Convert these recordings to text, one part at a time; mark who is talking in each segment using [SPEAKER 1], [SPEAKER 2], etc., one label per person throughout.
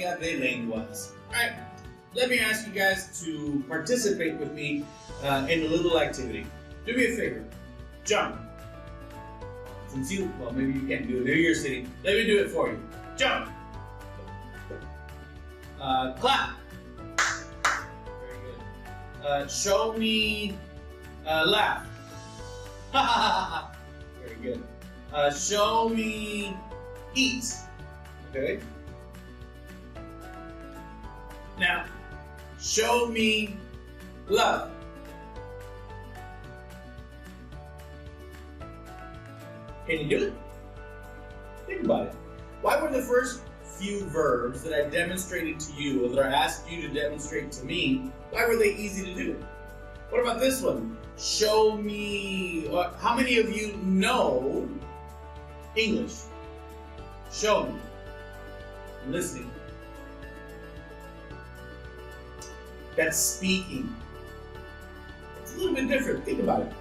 [SPEAKER 1] día de lenguas. Alright, let me ask you guys to participate with me in a little activity. Do me a favor, jump. Since you, well, maybe you can't do it, maybe you're sitting, let me do it for you. Jump. Clap. Very good. Show me laugh. Very good. Show me eat. Okay. Now, show me love. Can you do it? Think about it. Why were the first few verbs that I demonstrated to you, or that I asked you to demonstrate to me, why were they easy to do? What about this one? Show me, how many of you know English? Show me. I'm listening. That's speaking. It's a little bit different. Think about it.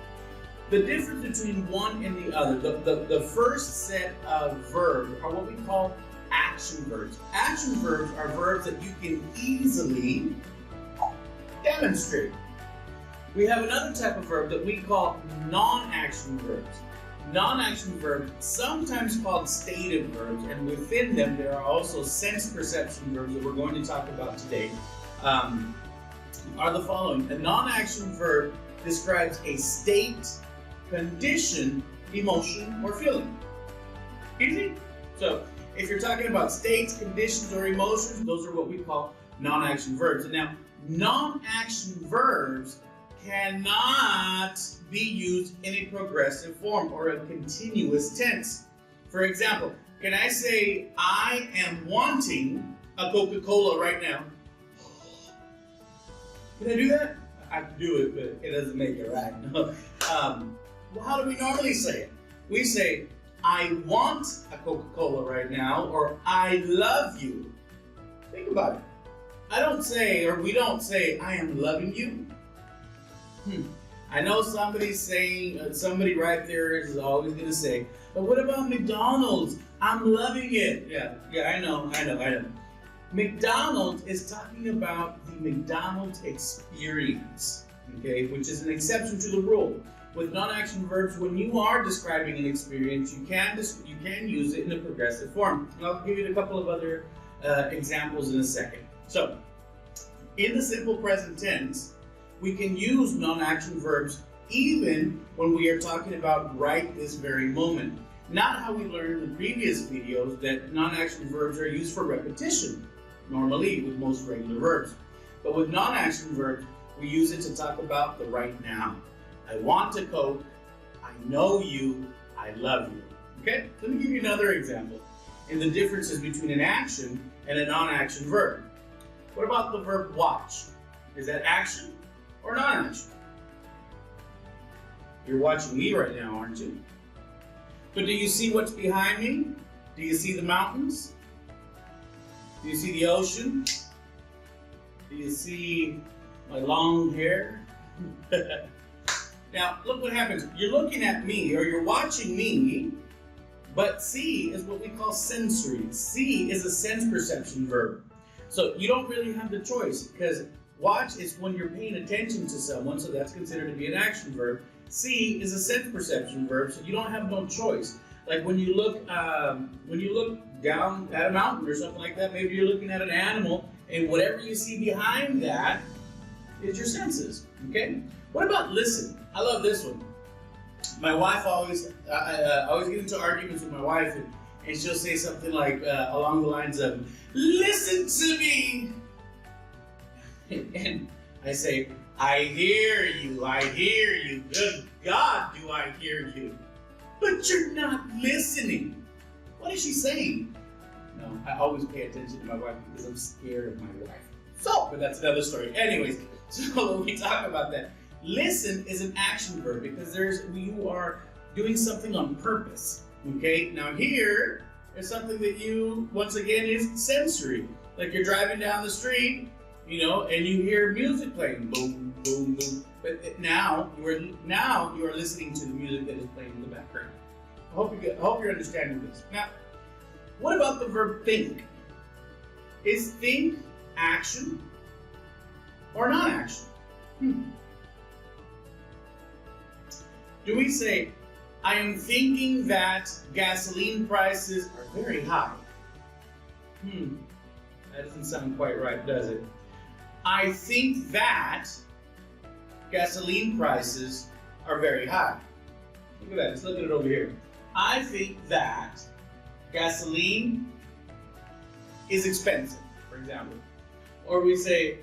[SPEAKER 1] The difference between one and the other, the first set of verbs are what we call action verbs. Action verbs are verbs that you can easily demonstrate. We have another type of verb that we call non-action verbs. Non-action verbs, sometimes called stative verbs, and within them there are also sense perception verbs that we're going to talk about today, are the following. A non-action verb describes a state, condition, emotion, or feeling. Easy? So, if you're talking about states, conditions, or emotions, those are what we call non-action verbs. And now, non-action verbs cannot be used in a progressive form or a continuous tense. For example, can I say, I am wanting a Coca-Cola right now? Can I do that? I can do it, but it doesn't make it right. Well, how do we normally say it? We say, I want a Coca-Cola right now, or I love you. Think about it. I don't say, or we don't say, I am loving you. I know somebody's saying, somebody right there is always going to say, but what about McDonald's? I'm loving it. Yeah, I know. McDonald's is talking about the McDonald's experience, okay, which is an exception to the rule. With non-action verbs, when you are describing an experience, you can use it in a progressive form. And I'll give you a couple of other examples in a second. So, in the simple present tense, we can use non-action verbs even when we are talking about right this very moment. Not how we learned in the previous videos that non-action verbs are used for repetition, normally with most regular verbs. But with non-action verbs, we use it to talk about the right now. I want a Coke, I know you, I love you. Okay, let me give you another example in the differences between an action and a non-action verb. What about the verb watch? Is that action or non-action? You're watching me right now, aren't you? But do you see what's behind me? Do you see the mountains? Do you see the ocean? Do you see my long hair? Now, look what happens. You're looking at me, or you're watching me, but see is what we call sensory. See is a sense perception verb. So you don't really have the choice, because watch is when you're paying attention to someone, so that's considered to be an action verb. See is a sense perception verb, so you don't have no choice. Like when you look down at a mountain or something like that, maybe you're looking at an animal, and whatever you see behind that is your senses. Okay? What about listen? I love this one. My wife always, I always get into arguments with my wife, and she'll say something like along the lines of, "Listen to me," and I say, "I hear you, I hear you. Good God, do I hear you? But you're not listening." What is she saying? No, I always pay attention to my wife because I'm scared of my wife. So, but that's another story. Anyways, so when we talk about that, listen is an action verb because you are doing something on purpose. Okay, now here is something that you, once again, is sensory. Like you're driving down the street, you know, and you hear music playing, boom, boom, boom. But now you are listening to the music that is playing in the background. I hope you're understanding this. Now, what about the verb think? Is think action or non-action? Do we say, I am thinking that gasoline prices are very high? That doesn't sound quite right, does it? I think that gasoline prices are very high. Look at that, let's look at it over here. I think that gasoline is expensive, for example. Or we say,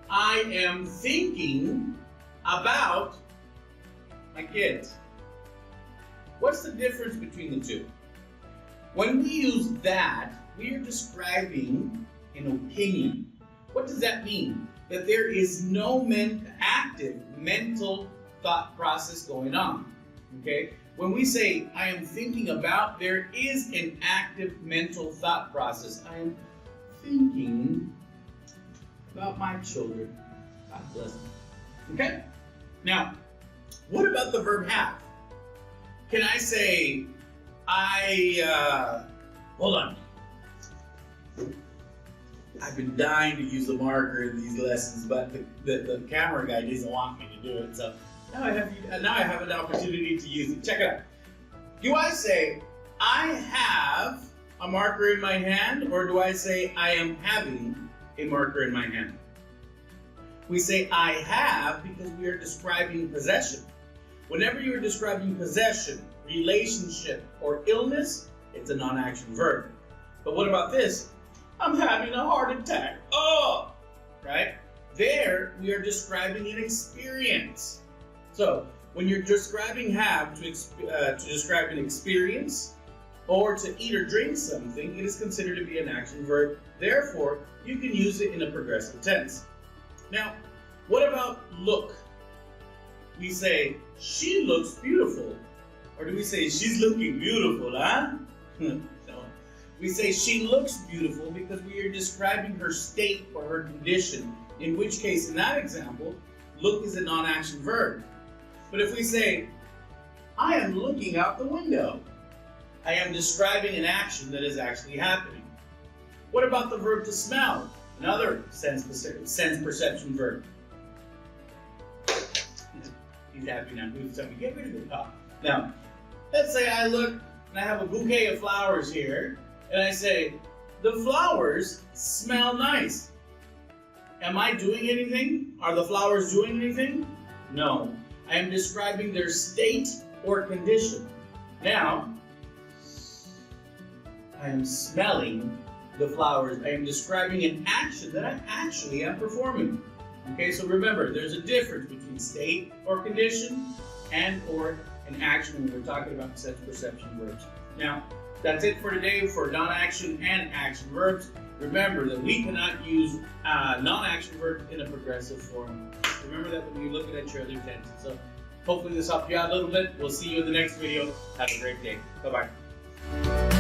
[SPEAKER 1] I am thinking about my kids. What's the difference between the two? When we use that, we are describing an opinion. What does that mean? That there is no active mental thought process going on. Okay? When we say, I am thinking about, there is an active mental thought process. I am thinking about my children. God bless them. Okay? Now, what about the verb have? Can I say, hold on. I've been dying to use a marker in these lessons, but the camera guy doesn't want me to do it, so now I have an opportunity to use it. Check it out. Do I say, I have a marker in my hand, or do I say, I am having a marker in my hand? We say, I have, because we are describing possession. Whenever you are describing possession, relationship, or illness, it's a non-action verb. But what about this? I'm having a heart attack. Oh! Right? There, we are describing an experience. So, when you're describing have to describe an experience, or to eat or drink something, it is considered to be an action verb. Therefore, you can use it in a progressive tense. Now, what about look? We say, she looks beautiful. Or do we say, she's looking beautiful, huh? No. We say, she looks beautiful because we are describing her state or her condition. In which case, in that example, look is a non-action verb. But if we say, I am looking out the window, I am describing an action that is actually happening. What about the verb to smell? Another sense perception verb. He's happy now. He's telling me, get rid of the top. Now, let's say I look and I have a bouquet of flowers here, and I say, the flowers smell nice. Am I doing anything? Are the flowers doing anything? No. I am describing their state or condition. Now, I am smelling the flowers. I am describing an action that I actually am performing. Okay, so remember, there's a difference between state or condition and or an action when we're talking about sense perception verbs. Now, that's it for today for non-action and action verbs. Remember that we cannot use non-action verbs in a progressive form. Remember that when you're looking at your other tenses. So hopefully this helped you out a little bit. We'll see you in the next video. Have a great day. Bye-bye.